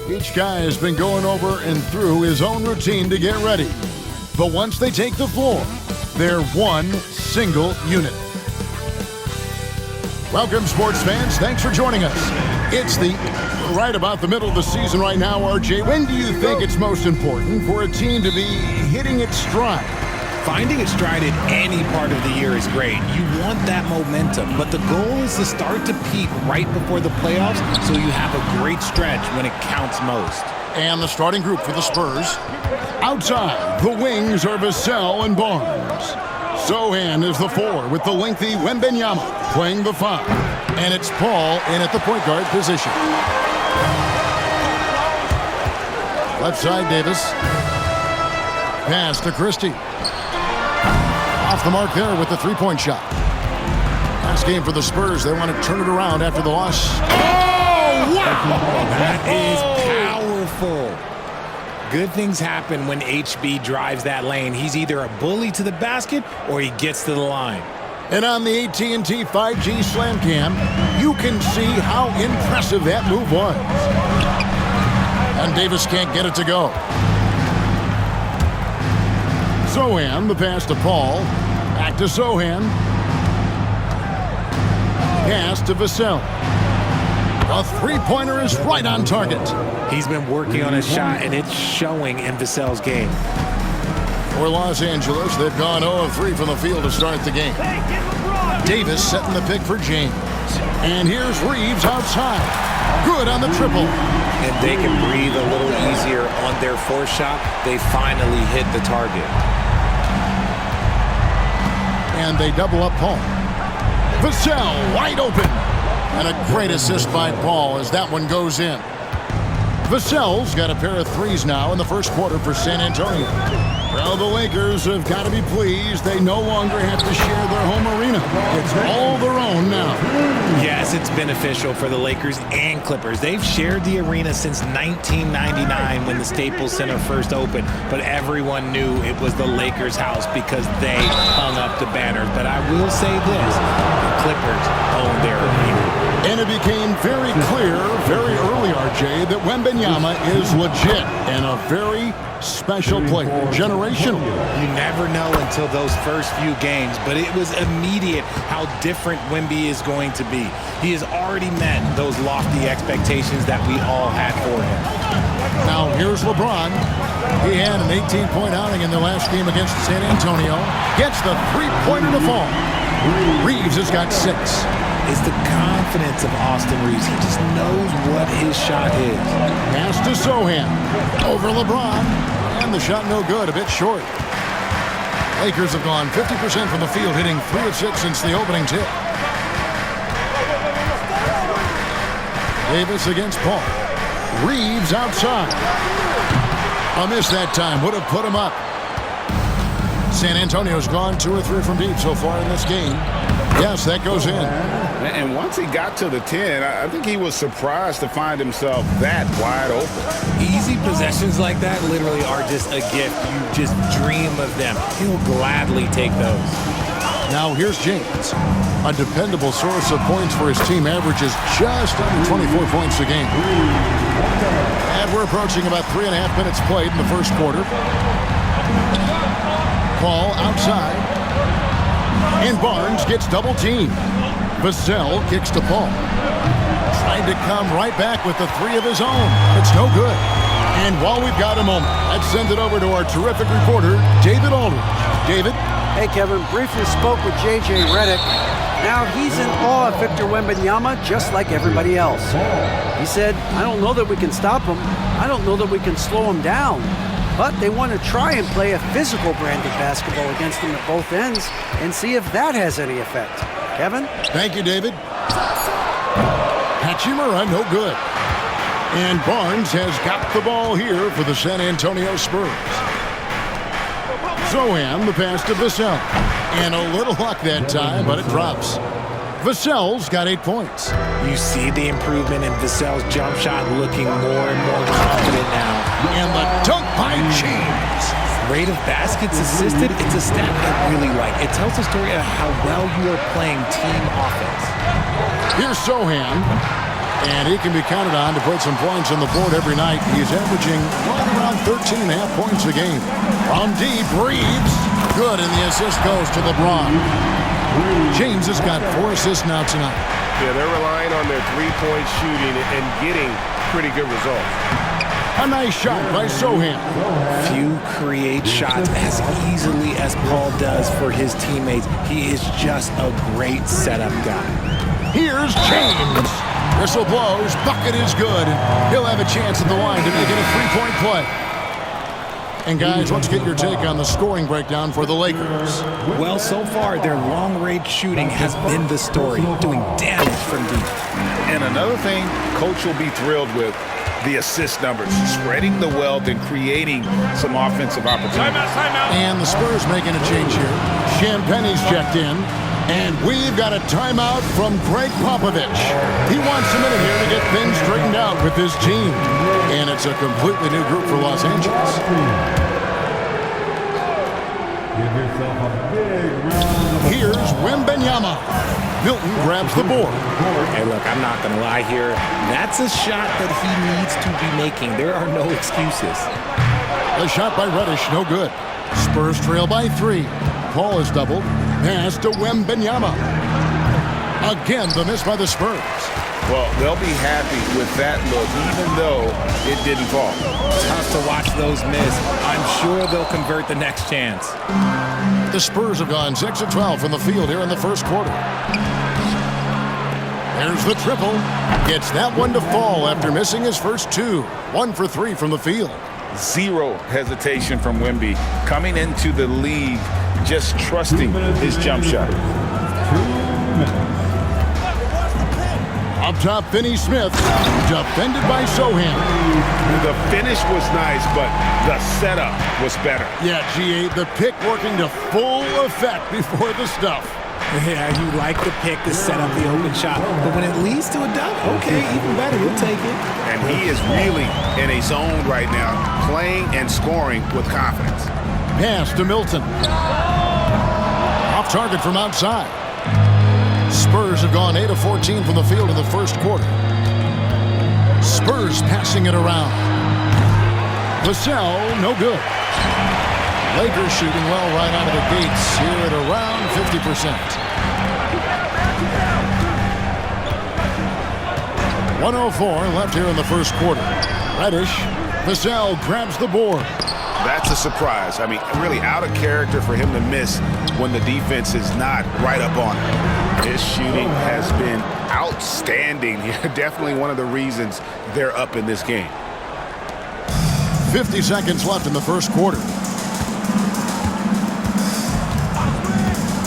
Each guy has been going over and through his own routine to get ready. But once they take the floor, they're one single unit. Welcome, sports fans. Thanks for joining us. It's right about the middle of the season right now, RJ. When do you think it's most important for a team to be hitting its stride? Finding its stride in any part of the year is great. You want that momentum, but the goal is to start to peak right before the playoffs so you have a great stretch when it counts most. And the starting group for the Spurs. Outside, the wings are Vassell and Barnes. Sohan is the 4 with the lengthy Wembanyama playing the 5. And it's Paul in at the point guard position. Left side, Davis. Pass to Christie. Off the mark there with the three-point shot. Last game for the Spurs. They want to turn it around after the loss. Oh, wow! That is powerful. Good things happen when HB drives that lane. He's either a bully to the basket or he gets to the line. And on the AT&T 5G Slam Cam, you can see how impressive that move was. And Davis can't get it to go. Sohan, the pass to Paul. Back to Sohan. Pass to Vassell. A three-pointer is right on target. He's been working on his shot, and it's showing in Vassell's game. For Los Angeles, they've gone 0 of 3 from the field to start the game. Davis setting the pick for James. And here's Reeves outside. Good on the triple. And they can breathe a little easier on their fourth shot. They finally hit the target. And they double up Paul. Vassell wide open. And a great assist by Paul as that one goes in. Vassell's got a pair of threes now in the first quarter for San Antonio. Well, the Lakers have got to be pleased. They no longer have to share their home arena. It's all their own now. Yes, it's beneficial for the Lakers and Clippers. They've shared the arena since 1999 when the Staples Center first opened, but everyone knew it was the Lakers' house because they hung up the banners. But I will say this, the Clippers own their arena. And it became very clear very early, RJ, that Wembanyama is legit and a very special player, generational. You never know until those first few games, but it was immediate how different Wemby is going to be. He has already met those lofty expectations that we all had for him. Now here's LeBron. He had an 18-point outing in the last game against San Antonio. Gets the three-pointer to fall. Reeves has got 6. It's the confidence of Austin Reeves. He just knows what his shot is. Pass to Sohan. Over LeBron. And the shot no good, a bit short. Lakers have gone 50% from the field, hitting 3 of 6 since the opening tip. Davis against Paul. Reeves outside. A miss that time. Would have put him up. San Antonio's gone 2 or 3 from deep so far in this game. Yes, that goes in. And once he got to the 10, I think he was surprised to find himself that wide open. Easy possessions like that literally are just a gift. You just dream of them. He'll gladly take those. Now here's James. A dependable source of points for his team, averages just under 24 points a game. And we're approaching about 3.5 minutes played in the first quarter. Paul outside. And Barnes gets double-teamed. Vassell kicks to Paul. Trying to come right back with the 3 of his own. It's no good. And while we've got a moment, let's send it over to our terrific reporter, David Aldridge. David? Hey, Kevin. Briefly spoke with J.J. Redick. Now he's in awe of Victor Wembanyama just like everybody else. He said, I don't know that we can stop him. I don't know that we can slow him down. But they want to try and play a physical brand of basketball against them at both ends and see if that has any effect. Kevin? Thank you, David. Hachimura, no good. And Barnes has got the ball here for the San Antonio Spurs. Sohan, the pass to Vassell. And a little luck that time, but it drops. Vassell's got 8 points. You see the improvement in Vassell's jump shot, looking more and more confident now. And the dunk by James. Rate of baskets assisted, it's a stat I really like. It tells the story of how well you are playing team offense. Here's Sohan. And he can be counted on to put some points on the board every night. He's averaging right around 13.5 points a game. From deep, Reeves. Good, and the assist goes to LeBron. James has got 4 assists now tonight. Yeah, they're relying on their three-point shooting and getting pretty good results. A nice shot by Sohan. Few create shots as easily as Paul does for his teammates. He is just a great setup guy. Here's James. Whistle blows. Bucket is good. He'll have a chance at the line to make it a three-point play. And guys, let's get your take on the scoring breakdown for the Lakers. Well, so far, their long-range shooting has been the story, doing damage from deep. And another thing Coach will be thrilled with, the assist numbers, spreading the wealth and creating some offensive opportunities. And the Spurs making a change here. Champagne's checked in. And we've got a timeout from Greg Popovich. He wants a minute here to get things straightened out with this team. And it's a completely new group for Los Angeles. Here's Wembanyama. Milton grabs the board. Hey, look, I'm not going to lie here. That's a shot that he needs to be making. There are no excuses. The shot by Reddish, no good. Spurs trail by 3. Paul is doubled. Pass to Wembanyama. Again, the miss by the Spurs. Well, they'll be happy with that look, even though it didn't fall. Tough to watch those miss. I'm sure they'll convert the next chance. The Spurs have gone 6 of 12 from the field here in the first quarter. There's the triple. Gets that one to fall after missing his first 2. 1 for 3 from the field. Zero hesitation from Wemby. Coming into the league, just trusting his jump shot. Up top, Finney-Smith. Defended by Sohan. The finish was nice, but the setup was better. Yeah, GA, the pick working to full effect before the stuff. Yeah, you like the pick to set up the open shot, but when it leads to a dunk, okay, even better, we'll take it. And he is really in a zone right now, playing and scoring with confidence. Pass to Milton. Off target from outside. Spurs have gone 8 of 14 from the field in the first quarter. Spurs passing it around. Vassell, no good. Lakers shooting well right out of the gates here at around 50%. 1:04 left here in the first quarter. Reddish, Vassell grabs the board. That's a surprise. I mean, really out of character for him to miss when the defense is not right up on him. His shooting has been outstanding. Definitely one of the reasons they're up in this game. 50 seconds left in the first quarter.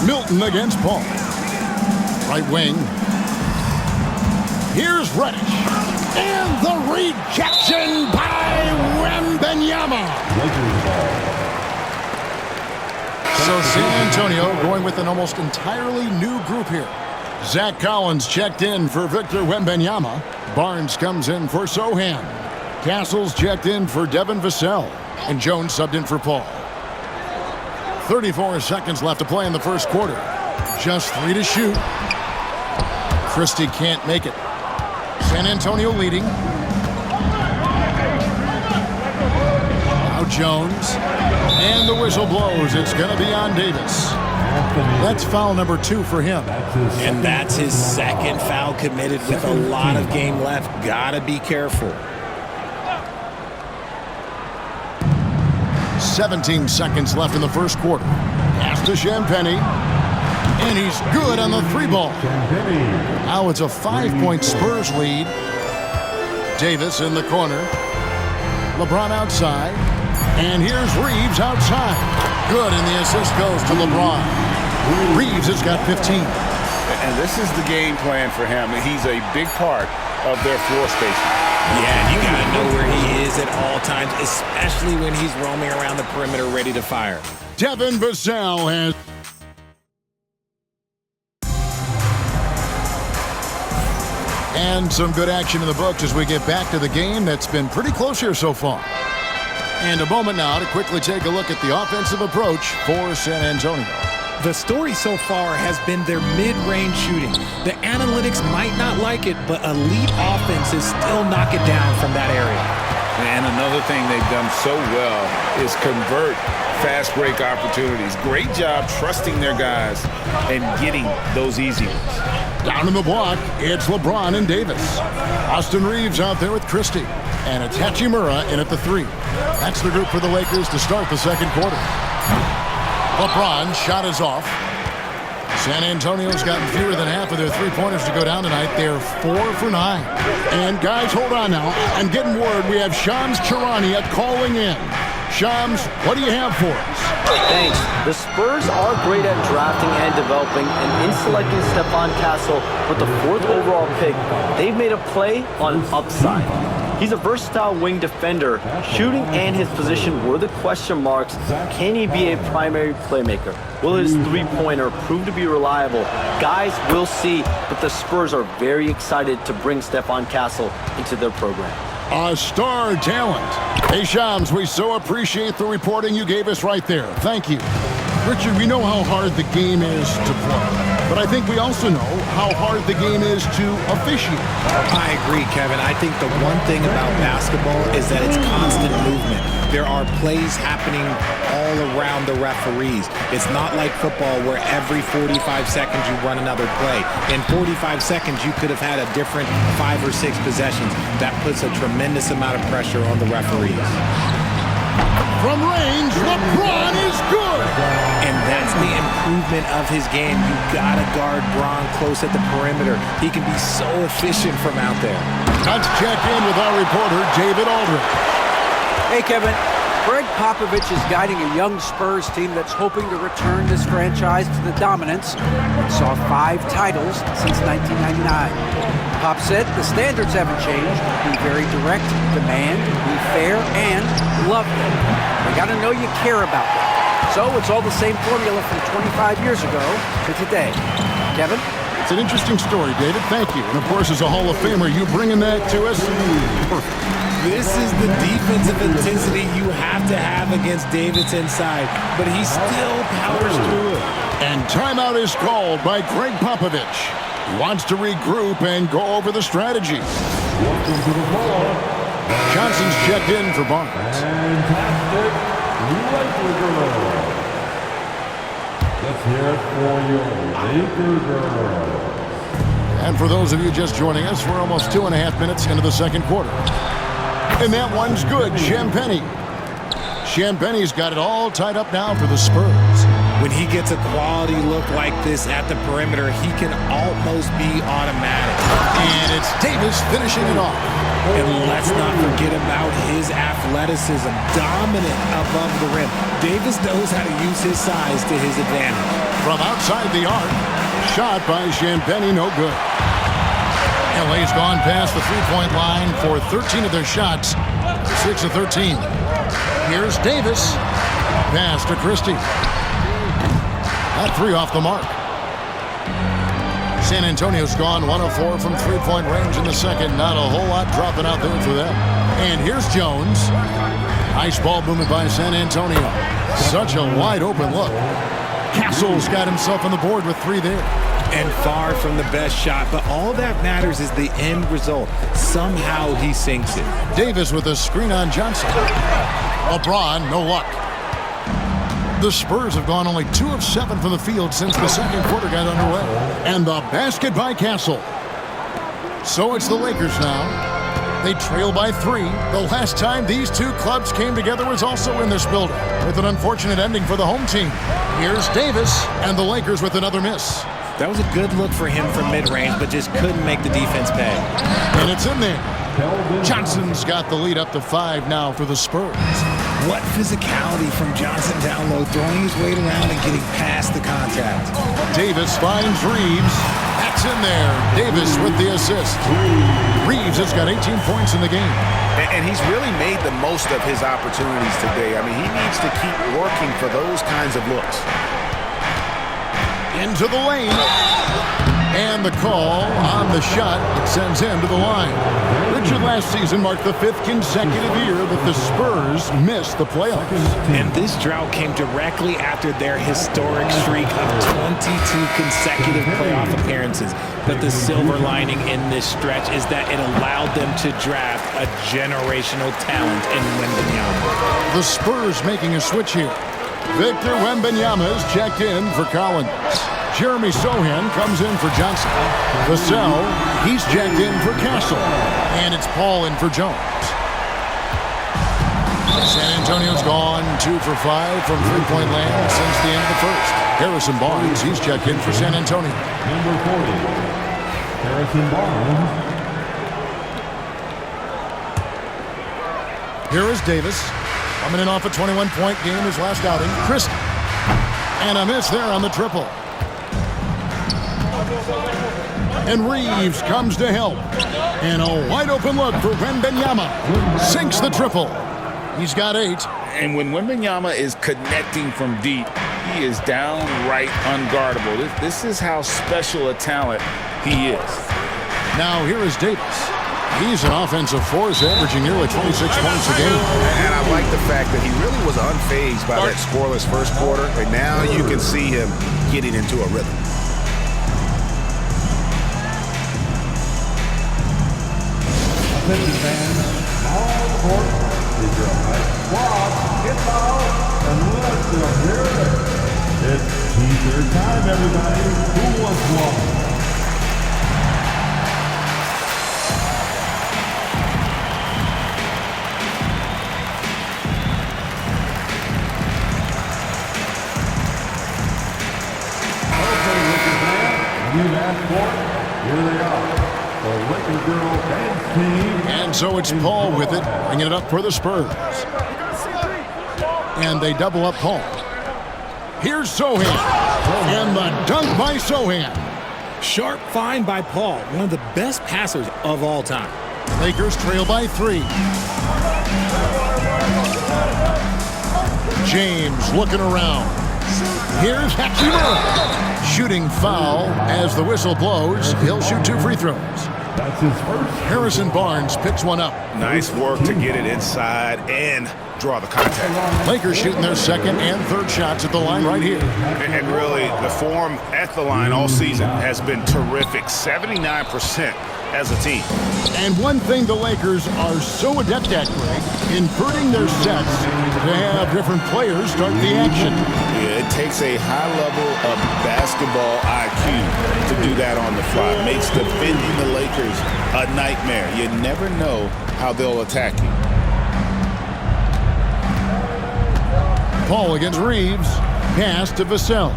Milton against Paul. Right wing. Here's Reddish. And the rejection by Wembanyama. So San Antonio going with an almost entirely new group here. Zach Collins checked in for Victor Wembanyama. Barnes comes in for Sohan. Castles checked in for Devin Vassell. And Jones subbed in for Paul. 34 seconds left to play in the first quarter. Just 3 to shoot. Christie can't make it. San Antonio leading. Now Jones. And the whistle blows. It's going to be on Davis. That's foul number 2 for him. And that's his second foul committed with a lot of game left. Gotta be careful. 17 seconds left in the first quarter. Pass to Champagnie. And he's good on the 3-ball. Now it's a 5-point Spurs lead. Davis in the corner. LeBron outside. And here's Reeves outside. Good, and the assist goes to LeBron. Reeves has got 15. And this is the game plan for him. He's a big part of their floor spacing. Yeah, and you got to know where he is at all times, especially when he's roaming around the perimeter ready to fire. Devin Vassell has... And some good action in the books as we get back to the game that's been pretty close here so far. And a moment now to quickly take a look at the offensive approach for San Antonio. The story so far has been their mid-range shooting. The analytics might not like it, but elite offenses still knock it down from that area. And another thing they've done so well is convert fast break opportunities. Great job trusting their guys and getting those easy ones. Down in the block, it's LeBron and Davis. Austin Reeves out there with Christie. And it's Hachimura in at the 3. That's the group for the Lakers to start the second quarter. LeBron's shot is off. San Antonio's gotten fewer than half of their three-pointers to go down tonight. They're 4 for 9. And guys, hold on now. I'm getting word we have Shams Charania calling in. Shams, what do you have for us? Thanks. The Spurs are great at drafting and developing, and in selecting Stephon Castle with the 4th overall pick, they've made a play on upside. He's a versatile wing defender. Shooting and his position were the question marks. Can he be a primary playmaker? Will his three-pointer prove to be reliable? Guys, we'll see, but the Spurs are very excited to bring Stephon Castle into their program. A star talent. Hey, Shams, we so appreciate the reporting you gave us right there. Thank you. Richard, we know how hard the game is to play, but I think we also know how hard the game is to officiate. I agree, Kevin. I think the one thing about basketball is that it's constant movement. There are plays happening all around the referees. It's not like football where every 45 seconds you run another play. In 45 seconds, you could have had a different 5 or 6 possessions. That puts a tremendous amount of pressure on the referees. From range, LeBron is good. And that's the improvement of his game. You gotta guard Bron close at the perimeter. He can be so efficient from out there. Let's check in with our reporter, David Aldridge. Hey, Kevin. Greg Popovich is guiding a young Spurs team that's hoping to return this franchise to the dominance that saw 5 titles since 1999. Pop said the standards haven't changed. Be very direct, demand, be fair, and love them. They got to know you care about them. So it's all the same formula from 25 years ago to today. Kevin? It's an interesting story, David. Thank you. And, of course, as a Hall of Famer, you bringing that to us? Perfect. This is the defensive intensity you have to have against Davis inside, but he still powers through it. And timeout is called by Greg Popovich. He wants to regroup and go over the strategy. Johnson's checked in for Barnes. Let's hear it for your Lakers. And for those of you just joining us, we're almost 2.5 minutes into the second quarter. And that one's good, Champagnie. Champagnie's got it all tied up now for the Spurs. When he gets a quality look like this at the perimeter, he can almost be automatic. And it's Davis finishing it off. And let's not forget about his athleticism, dominant above the rim. Davis knows how to use his size to his advantage. From outside the arc, shot by Champagnie, no good. LA's gone past the three-point line for 13 of their shots, 6 of 13. Here's Davis. Pass to Christie. That 3 off the mark. San Antonio's gone 1 of 4 from three-point range in the second. Not a whole lot dropping out there for them. And here's Jones. Nice ball movement by San Antonio. Such a wide open look. Castle's got himself on the board with 3 there. And far from the best shot, but all that matters is the end result. Somehow he sinks it. Davis with a screen on Johnson. LeBron, no luck. The Spurs have gone only 2 of 7 from the field since the second quarter got underway. And the basket by Castle. So it's the Lakers now. They trail by 3. The last time these two clubs came together was also in this building, with an unfortunate ending for the home team. Here's Davis and the Lakers with another miss. That was a good look for him from mid-range, but just couldn't make the defense pay. And it's in there. Johnson's got the lead up to 5 now for the Spurs. What physicality from Johnson down low, throwing his weight around and getting past the contact. Davis finds Reeves. That's in there. Davis with the assist. Reeves has got 18 points in the game. And he's really made the most of his opportunities today. I mean, he needs to keep working for those kinds of looks. Into the lane. And the call on the shot, it sends him to the line. Richard, last season marked the 5th consecutive year that the Spurs missed the playoffs. And this drought came directly after their historic streak of 22 consecutive playoff appearances. But the silver lining in this stretch is that it allowed them to draft a generational talent in Wembanyama. The Spurs making a switch here. Victor Wembanyama is checked in for Collins. Jeremy Sohan comes in for Johnson. Vassell, he's checked in for Castle. And it's Paul in for Jones. San Antonio's gone 2 for 5 from three-point land since the end of the first. Harrison Barnes, he's checked in for San Antonio. Number 40, Harrison Barnes. Here is Davis. Coming in off a 21-point game his last outing. Christie. And a miss there on the triple. And Reeves comes to help. And a wide-open look for Wembanyama. Sinks the triple. He's got 8. And when Wembanyama is connecting from deep, he is downright unguardable. This is how special a talent he is. Now here is Davis. He's an offensive force, averaging nearly 26 points a game. And I like the fact that he really was unfazed by that scoreless first quarter. And now you can see him getting into a rhythm. Attention fans, now on the court is your high squad. Get foul and let's hear it. It's teaser time, everybody. Who wants one? You've asked for it. Here they are. The Lakers girl dance team. And so it's Paul with it, bringing it up for the Spurs. And they double up Paul. Here's Sohan. And the dunk by Sohan. Sharp find by Paul, one of the best passers of all time. Lakers trail by 3. James looking around. Here's Hachimura. Shooting foul as the whistle blows. He'll shoot 2 free throws. That's his first. Harrison Barnes picks one up. Nice work to get it inside and draw the contact. Lakers shooting their second and third shots at the line right here. And really, the form at the line all season has been terrific. 79% as a team. And one thing the Lakers are so adept at, Greg, inverting their sets to have different players start the action. Yeah, it takes a high level of basketball IQ to do that on the fly. It makes defending the Lakers a nightmare. You never know how they'll attack you. Paul against Reeves. Pass to Vassell.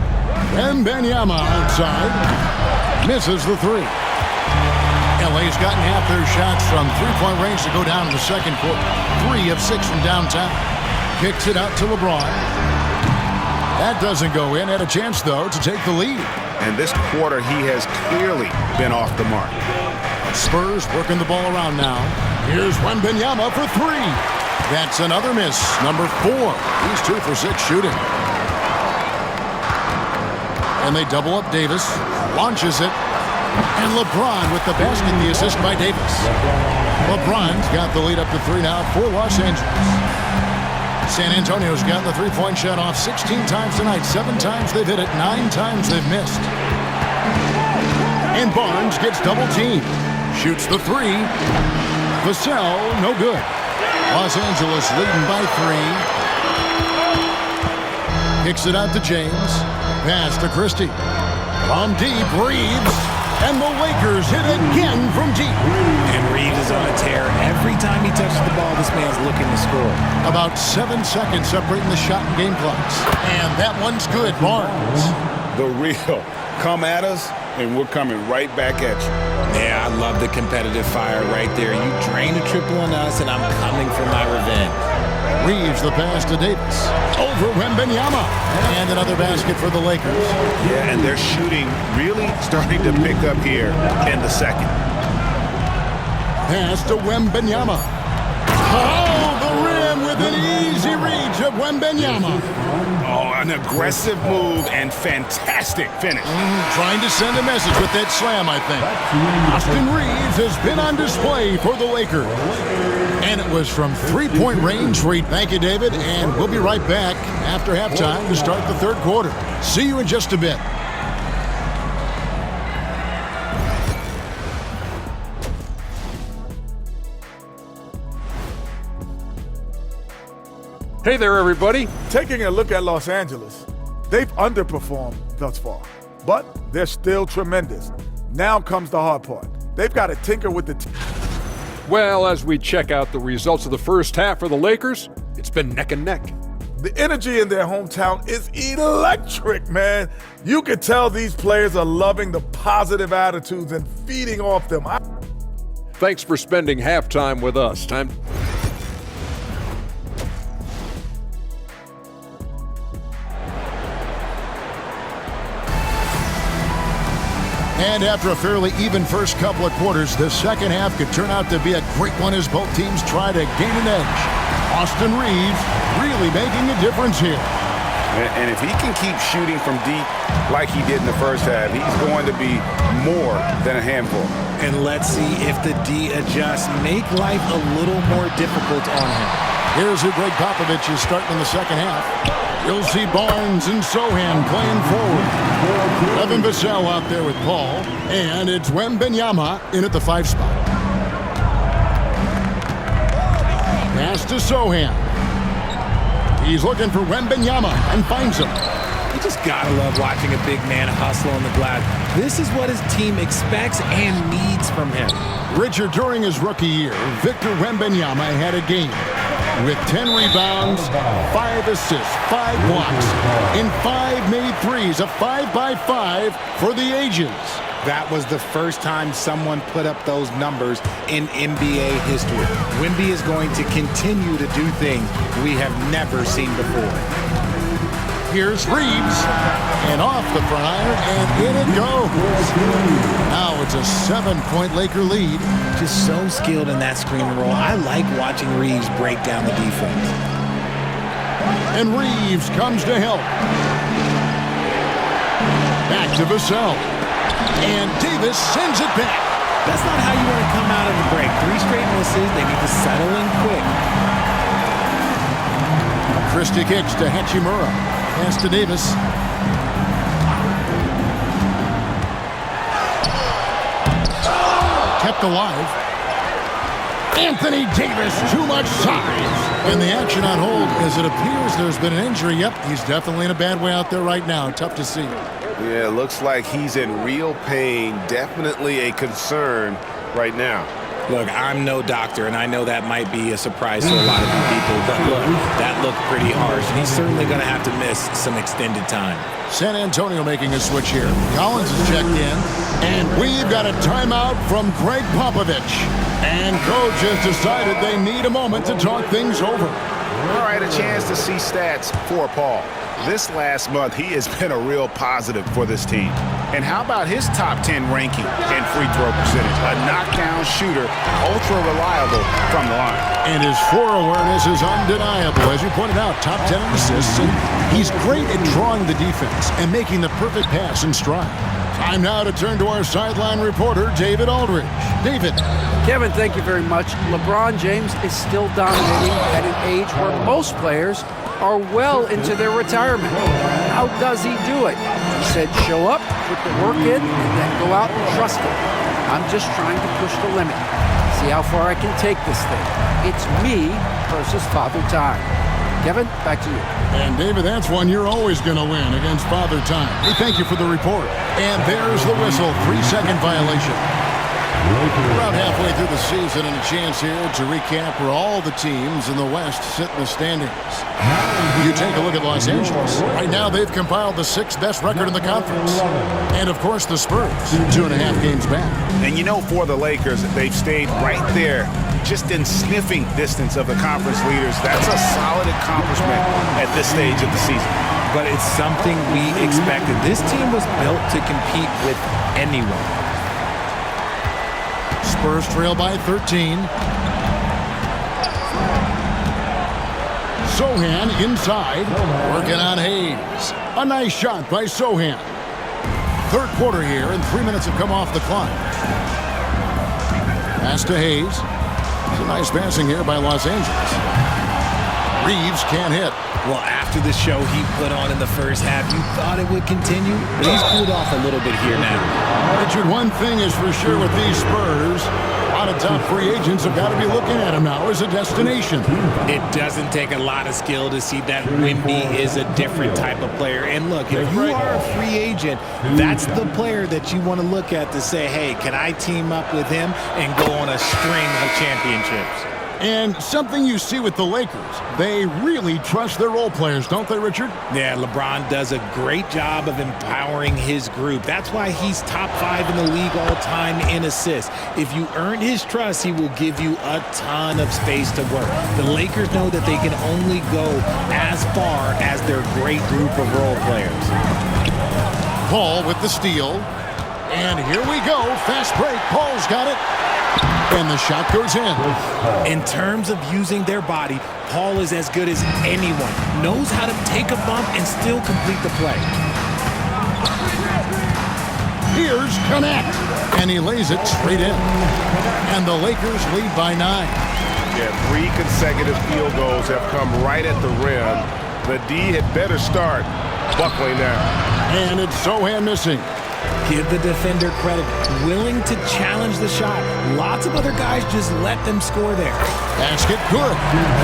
Wembanyama outside. Misses the 3. LA's gotten half their shots from three-point range to go down in the second quarter. 3 of 6 from downtown. Kicks it out to LeBron. That doesn't go in. Had a chance, though, to take the lead. And this quarter, he has clearly been off the mark. Spurs working the ball around now. Here's Wembanyama for 3. That's another miss. Number 4. He's 2 for 6 shooting. And they double up Davis. Launches it. And LeBron with the basket, the assist by Davis. LeBron's got the lead up to 3 now for Los Angeles. San Antonio's gotten the three-point shot off 16 times tonight. 7 times they've hit it, 9 times they've missed. And Barnes gets double-teamed. Shoots the 3. Vassell, no good. Los Angeles leading by 3. Kicks it out to James. Pass to Christie. From deep, Reeves. And the Lakers hit again from deep. And Reeves is on a tear. Every time he touches the ball, this man's looking to score. About 7 seconds separating the shot and game clocks. And that one's good, Barnes. The real. Come at us, and we're coming right back at you. Yeah, I love the competitive fire right there. You drain a triple on us, and I'm coming for my revenge. Reeves the pass to Davis. Over Wembanyama. And another basket for the Lakers. Yeah, and their shooting really starting to pick up here in the second. Pass to Wembanyama. Oh, the rim with an easy reach of of Wembanyama. Oh, an aggressive move and fantastic finish. Trying to send a message with that slam, I think. Austin Reeves has been on display for the Lakers. And it was from three-point range. Thank you, David. And we'll be right back after halftime to start the third quarter. See you in just a bit. Hey there, everybody. Taking a look at Los Angeles, they've underperformed thus far, but they're still tremendous. Now comes the hard part. They've got to tinker with the team. Well, as we check out the results of the first half for the Lakers, it's been neck and neck. The energy in their hometown is electric, man. You can tell these players are loving the positive attitudes and feeding off them. Thanks for spending halftime with us. And after a fairly even first couple of quarters, the second half could turn out to be a great one as both teams try to gain an edge. Austin Reeves really making a difference here. And if he can keep shooting from deep like he did in the first half, he's going to be more than a handful. And let's see if the D adjusts, make life a little more difficult on him. Here's who Greg Popovich is starting in the second half. You'll see Barnes and Sohan playing forward. Evan Vassell out there with Paul. And it's Wembanyama in at the 5 spot. Pass to Sohan. He's looking for Wembanyama and finds him. You just gotta love watching a big man hustle on the glass. This is what his team expects and needs from him. Richard, during his rookie year, Victor Wembanyama had a game with 10 rebounds, 5 assists, 5 blocks, and 5 made threes, a 5-by-5 for the ages. That was the first time someone put up those numbers in NBA history. Wemby is going to continue to do things we have never seen before. Here's Reeves, and off the front iron, and in it goes. Now it's a 7-point Laker lead. Just so skilled in that screen and roll. I like watching Reeves break down the defense. And Reeves comes to help. Back to Vassell. And Davis sends it back. That's not how you want to come out of the break. 3 straight misses. They need to settle in quick. Christie kicks to Hachimura. Pass to Davis. Kept alive. Anthony Davis, too much size. And the action on hold as it appears there's been an injury. Yep, he's definitely in a bad way out there right now. Tough to see. Yeah, it looks like he's in real pain. Definitely a concern right now. Look, I'm no doctor, and I know that might be a surprise to a lot of people, but look, that looked pretty harsh. He's certainly going to have to miss some extended time. San Antonio making a switch here. Collins is checked in, and we've got a timeout from Greg Popovich. And coach has decided they need a moment to talk things over. All right, a chance to see stats for Paul. This last month, he has been a real positive for this team. And how about his top 10 ranking and free throw percentage? A knockdown shooter, ultra reliable from the line. And his floor awareness is undeniable. As you pointed out, top 10 assists. And he's great at drawing the defense and making the perfect pass in stride. Time now to turn to our sideline reporter, David Aldridge. David. Kevin, thank you very much. LeBron James is still dominating at an age where most players are well into their retirement. How does he do it? He said, show up, put the work in, and then go out and trust it. I'm just trying to push the limit. See how far I can take this thing. It's me versus Father Time. Kevin, back to you. And David, that's one you're always going to win against Father Time. We thank you for the report. And there's the whistle, 3-second violation. Around halfway through the season, and a chance here to recap where all the teams in the West sit in the standings. You take a look at Los Angeles. Right now, they've compiled the 6th best record in the conference. And, of course, the Spurs, 2.5 games back. And you know, for the Lakers, they've stayed right there, just in sniffing distance of the conference leaders. That's a solid accomplishment at this stage of the season. But it's something we expected. This team was built to compete with anyone. Spurs trail by 13. Sohan inside, working on Hayes. A nice shot by Sohan. Third quarter here, and 3 minutes have come off the clock. Pass to Hayes. It's a nice passing here by Los Angeles. Reeves can't hit. Well, after the show he put on in the first half, you thought it would continue, but he's cooled off a little bit here now. Richard, one thing is for sure with these Spurs, a lot of top free agents have got to be looking at him now as a destination. It doesn't take a lot of skill to see that Wemby is a different type of player. And look, if you are a free agent, that's the player that you want to look at to say, hey, can I team up with him and go on a string of championships? And something you see with the Lakers, they really trust their role players, don't they, Richard? Yeah, LeBron does a great job of empowering his group. That's why he's top 5 in the league all time in assists. If you earn his trust, he will give you a ton of space to work. The Lakers know that they can only go as far as their great group of role players. Paul with the steal. And here we go. Fast break. Paul's got it. And the shot goes in. In terms of using their body, Paul is as good as anyone. Knows how to take a bump and still complete the play. Here's Connect. And he lays it straight in. And the Lakers lead by 9. Yeah, 3 consecutive field goals have come right at the rim. The D had better start buckling now. And it's Sohan missing. Give the defender credit. Willing to challenge the shot. Lots of other guys just let them score there. Basket good.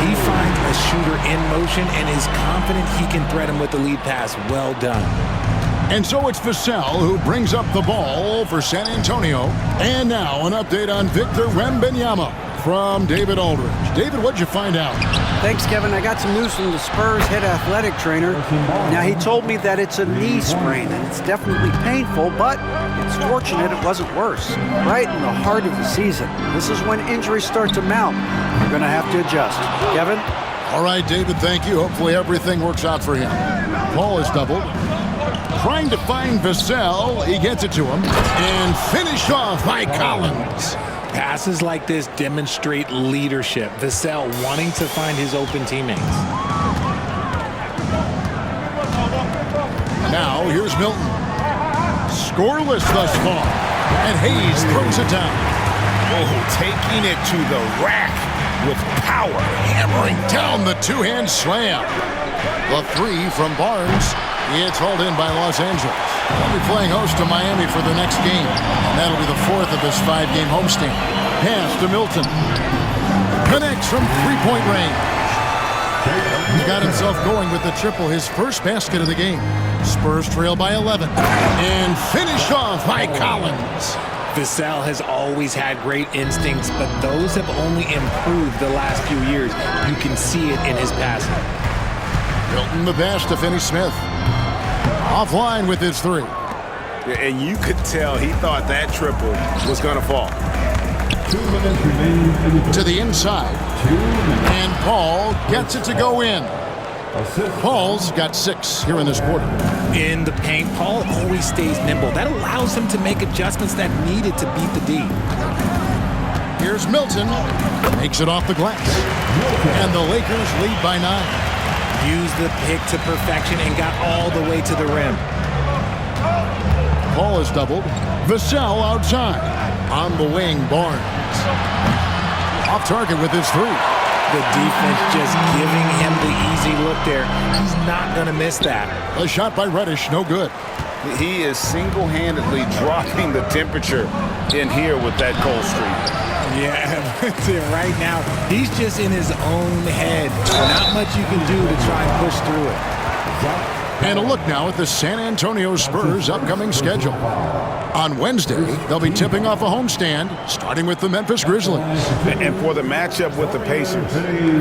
He finds a shooter in motion and is confident he can threat him with the lead pass. Well done. And so it's Vassell who brings up the ball for San Antonio. And now an update on Victor Wembanyama from David Aldridge. David, what'd you find out? Thanks, Kevin. I got some news from the Spurs head athletic trainer. Now, he told me that it's a knee sprain, and it's definitely painful, but it's fortunate it wasn't worse. Right in the heart of the season. This is when injuries start to mount. You're going to have to adjust. Kevin? All right, David, thank you. Hopefully everything works out for him. Paul is doubled. Trying to find Vassell. He gets it to him. And finished off by Collins. Passes like this demonstrate leadership. Vassell wanting to find his open teammates. Now here's Milton. Scoreless thus far. And Hayes throws it down. Oh, taking it to the rack with power. Hammering down the two-hand slam. The 3 from Barnes. It's hauled in by Los Angeles. They'll be playing host to Miami for the next game. And that'll be the 4th of this 5-game homestand. Pass to Milton. Connects from 3-point range. He got himself going with the triple, his first basket of the game. Spurs trail by 11. And finished off by Collins. Vassell has always had great instincts, but those have only improved the last few years. You can see it in his passing. Milton the pass to Finney-Smith. Offline with his 3. And you could tell he thought that triple was going to fall. 2 minutes remaining. To the inside. 2 minutes. And Paul gets it to go in. Assist. Paul's got 6 here in this quarter. In the paint, Paul always stays nimble. That allows him to make adjustments that needed to beat the D. Here's Milton. Makes it off the glass. And the Lakers lead by 9. Used the pick to perfection and got all the way to the rim. Paul is doubled. Vassell outside. On the wing, Barnes. Off target with his 3. The defense just giving him the easy look there. He's not going to miss that. A shot by Reddish, no good. He is single-handedly dropping the temperature in here with that cold streak. Yeah, right now, he's just in his own head. Not much you can do to try and push through it. And a look now at the San Antonio Spurs' upcoming schedule. On Wednesday, they'll be tipping off a homestand, starting with the Memphis Grizzlies. And for the matchup with the Pacers,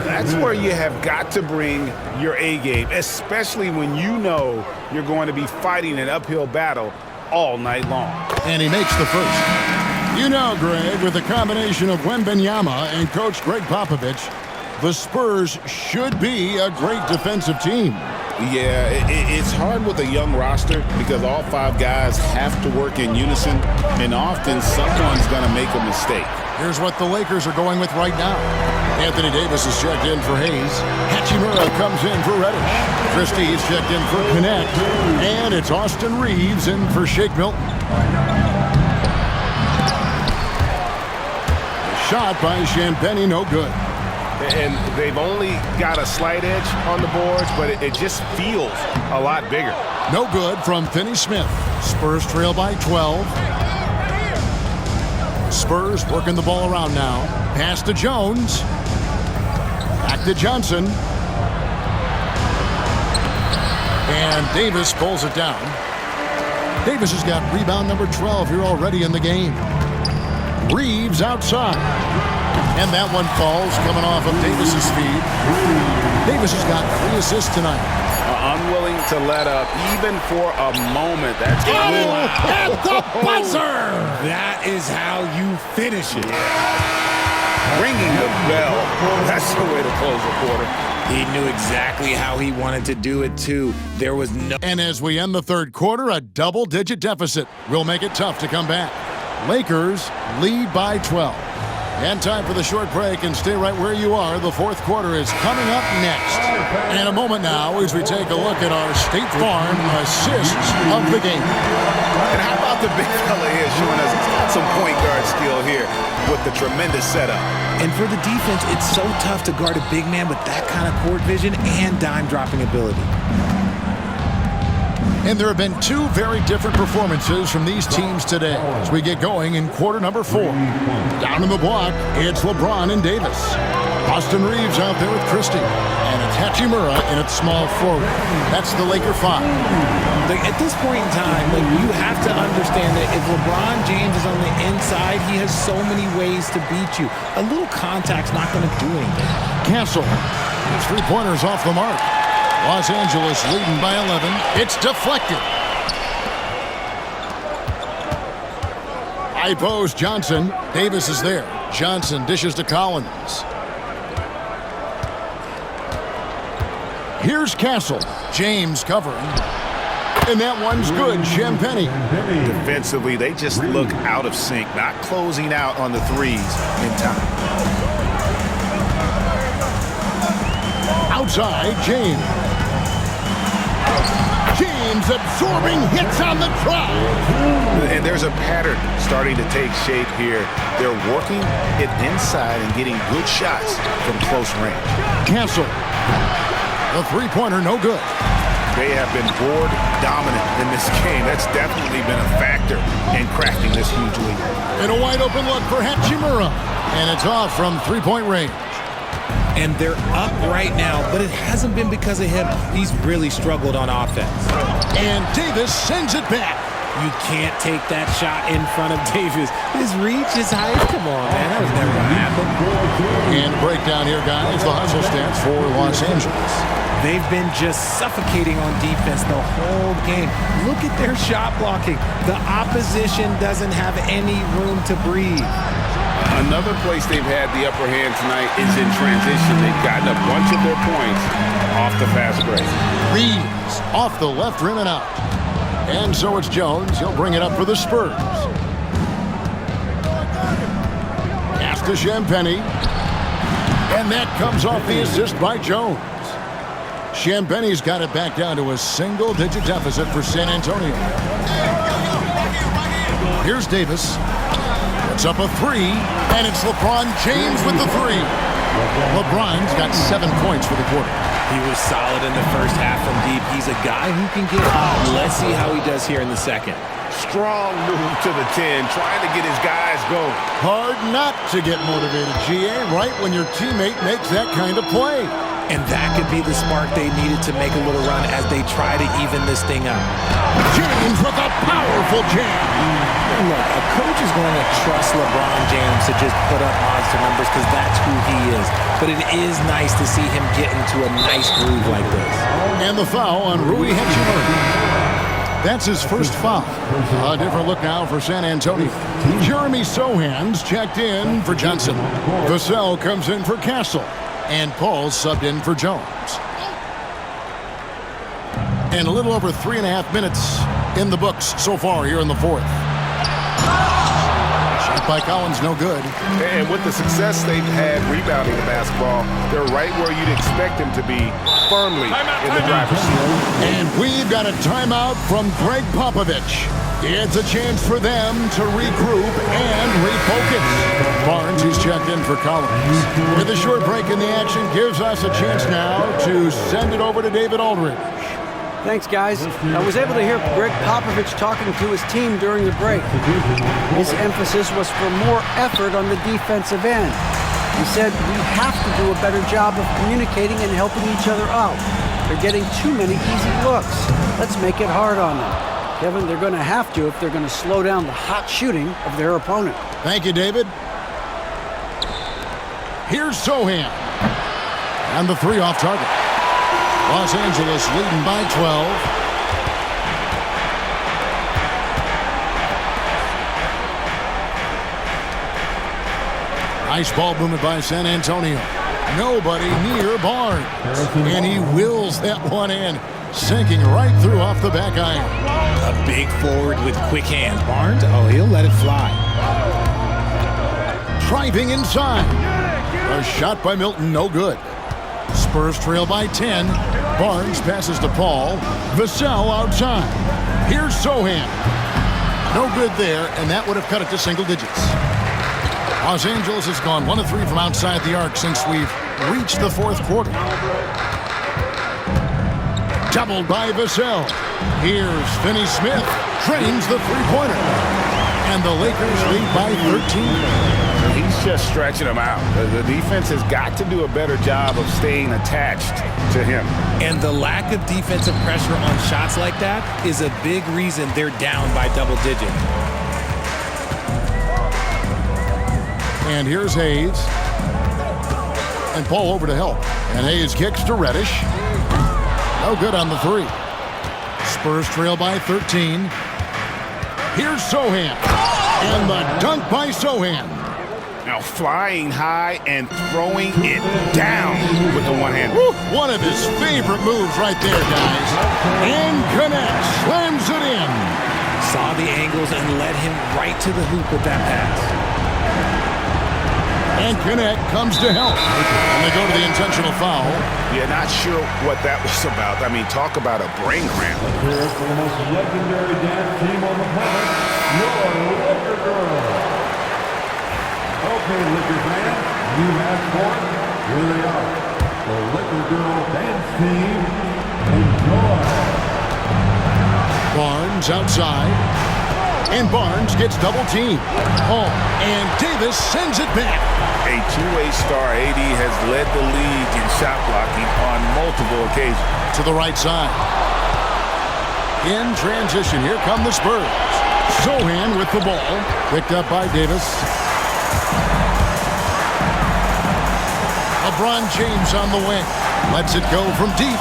that's where you have got to bring your A game, especially when you know you're going to be fighting an uphill battle all night long. And he makes the first. You know, Greg, with the combination of Wembanyama and Coach Greg Popovich, the Spurs should be a great defensive team. Yeah, it's hard with a young roster because all 5 guys have to work in unison, and often someone's going to make a mistake. Here's what the Lakers are going with right now. Anthony Davis is checked in for Hayes. Hachimura comes in for Reddish. Christie is checked in for Connect. And it's Austin Reeves in for Shake Milton. Shot by Champagnie, no good. And they've only got a slight edge on the boards, but it just feels a lot bigger. No good from Finney-Smith. Spurs trail by 12. Spurs working the ball around now. Pass to Jones. Back to Johnson. And Davis pulls it down. Davis has got rebound number 12 here already in the game. Reeves outside. And that one falls coming off of Davis's feed. Davis has got 3 assists tonight. Unwilling to let up even for a moment. That's at the buzzer! That is how you finish it. Ringing the bell. That's the way to close the quarter. He knew exactly how he wanted to do it, too. There was no... And as we end the third quarter, a double-digit deficit will make it tough to come back. Lakers lead by 12. And time for the short break, and stay right where you are. The fourth quarter is coming up next. In a moment now, as we take a look at our State Farm assists of the game. And how about the big fella here showing us he's got some point guard skill here with the tremendous setup. And for the defense, it's so tough to guard a big man with that kind of court vision and dime-dropping ability. And there have been 2 very different performances from these teams today as we get going in quarter number 4. Down in the block, it's LeBron and Davis. Austin Reeves out there with Christie. And it's Hachimura in its small forward. That's the Laker 5. At this point in time, you have to understand that if LeBron James is on the inside, he has so many ways to beat you. A little contact's not going to do anything. Castle. His 3-pointers off the mark. Los Angeles leading by 11. It's deflected. High post, Johnson. Davis is there. Johnson dishes to Collins. Here's Castle. James covering. And that one's good. Champagnie. Defensively, they just look out of sync, not closing out on the threes in time. Outside, James. James absorbing hits on the drive. And there's a pattern starting to take shape here. They're working it inside and getting good shots from close range. Castle. The 3-pointer, no good. They have been board dominant in this game. That's definitely been a factor in cracking this huge lead. And a wide open look for Hachimura. And it's off from 3-point range. And they're up right now, but it hasn't been because of him. He's really struggled on offense. And Davis sends it back. You can't take that shot in front of Davis. His reach is high. Come on, man. That was never going to happen. And breakdown here, guys. The hustle stats for Los Angeles. They've been just suffocating on defense the whole game. Look at their shot blocking. The opposition doesn't have any room to breathe. Another place they've had the upper hand tonight is in transition. They've gotten a bunch of their points off the fast break. Reeves off the left rim and out. And so it's Jones. He'll bring it up for the Spurs. Pass to Champagnie. And that comes off the assist by Jones. Champagnie's got it back down to a single-digit deficit for San Antonio. Here's Davis. Puts up a 3, and it's LeBron James with the 3. LeBron's got 7 points for the quarter. He was solid in the first half from deep. He's a guy who can get hot. Let's see how he does here in the second. Strong move to the 10, trying to get his guys going. Hard not to get motivated, GA, right when your teammate makes that kind of play. And that could be the spark they needed to make a little run as they try to even this thing up. James with a powerful jam. Look, a coach is going to trust LeBron James to just put up monster numbers because that's who he is. But it is nice to see him get into a nice groove like this. And the foul on Rui Hachimura. That's his first foul. A different look now for San Antonio. Jeremy Sohan's checked in for Johnson. Vassell comes in for Castle. And Paul subbed in for Jones. And a little over 3.5 minutes in the books so far here in the fourth. Shot by Collins, no good. And with the success they've had rebounding the basketball, they're right where you'd expect them to be, firmly in the driver's seat. And we've got a timeout from Greg Popovich. It's a chance for them to regroup and refocus. Barnes, who's checked in for Collins. With a short break in the action, gives us a chance now to send it over to David Aldridge. Thanks, guys. I was able to hear Greg Popovich talking to his team during the break. His emphasis was for more effort on the defensive end. He said we have to do a better job of communicating and helping each other out. They're getting too many easy looks. Let's make it hard on them. Kevin, they're going to have to if they're going to slow down the hot shooting of their opponent. Thank you, David. Here's Sohan. And the three off target. Los Angeles leading by 12. Nice ball movement by San Antonio. Nobody near Barnes. And he wills that one in, sinking right through off the back iron. A big forward with quick hands. Barnes, oh, he'll let it fly. Driving inside. A shot by Milton, no good. Spurs trail by 10. Barnes passes to Paul. Vassell outside. Here's Sohan. No good there, and that would have cut it to single digits. Los Angeles has gone 1 of 3 from outside the arc since we've reached the fourth quarter. Doubled by Vassell. Here's Finney-Smith. Drains the three-pointer. And the Lakers lead by 13. He's just stretching them out. The defense has got to do a better job of staying attached to him. And the lack of defensive pressure on shots like that is a big reason they're down by double digits. And here's Hayes. And Paul over to help. And Hayes kicks to Reddish. No good on the three. Spurs trail by 13. Here's Sohan. And the dunk by Sohan. Now flying high and throwing it down with the one hand. One of his favorite moves right there, guys. And connects. Slams it in. Saw the angles and led him right to the hoop with that pass. And Connect comes to help. And they go to the intentional foul. Yeah, not sure what that was about. I mean, talk about a brain cramp. Here for the most legendary dance team on the planet, your Laker Girls. Okay, Laker fans, you asked for it. Here they are. The Laker Girl dance team. Enjoy. Barnes outside. And Barnes gets double teamed. Oh, and Davis sends it back. A two-way star, AD has led the league in shot blocking on multiple occasions. To the right side. In transition, here come the Spurs. Sohan with the ball. Picked up by Davis. LeBron James on the wing. Lets it go from deep.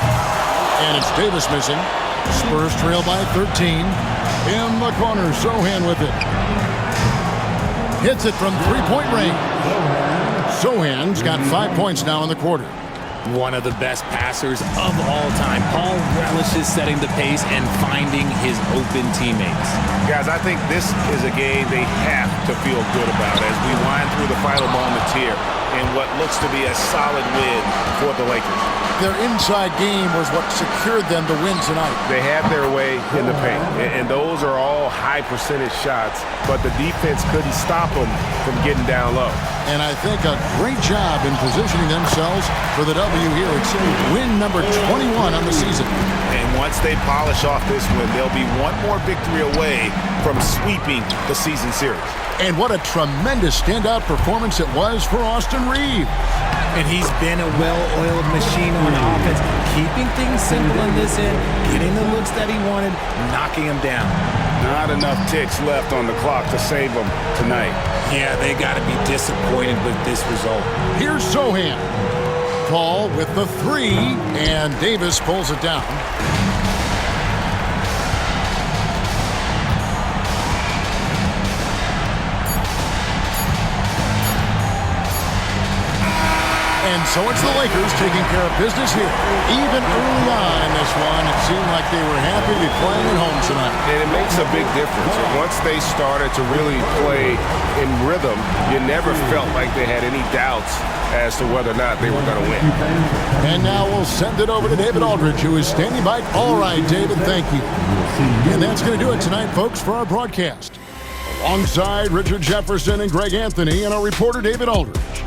And it's Davis missing. Spurs trail by 13. In the corner, Sohan with it. Hits it from three-point range. Sohan's got 5 points now in the quarter. One of the best passers of all time. Paul relishes setting the pace and finding his open teammates. Guys, I think this is a game they have to feel good about as we wind through the final moments here in what looks to be a solid win for the Lakers. Their inside game was what secured them to win tonight. They had their way in the paint, and those are all high percentage shots, but the defense couldn't stop them from getting down low. And I think a great job in positioning themselves for the W here. It's win number 21 on the season. And once they polish off this win, they'll be one more victory away from sweeping the season series. And what a tremendous standout performance it was for Austin Reeves. And he's been a well-oiled machine on offense, keeping things simple in this end, getting the looks that he wanted, knocking him down. Not enough ticks left on the clock to save them tonight. Yeah, they got to be disappointed with this result. Here's Sohan. Paul with the three, and Davis pulls it down. And so it's the Lakers taking care of business here. Even early on in this one, it seemed like they were happy to be playing at home tonight. And it makes a big difference. Once they started to really play in rhythm, you never felt like they had any doubts as to whether or not they were going to win. And now we'll send it over to David Aldridge, who is standing by. All right, David, thank you. And that's going to do it tonight, folks, for our broadcast. Alongside Richard Jefferson and Greg Anthony and our reporter David Aldridge,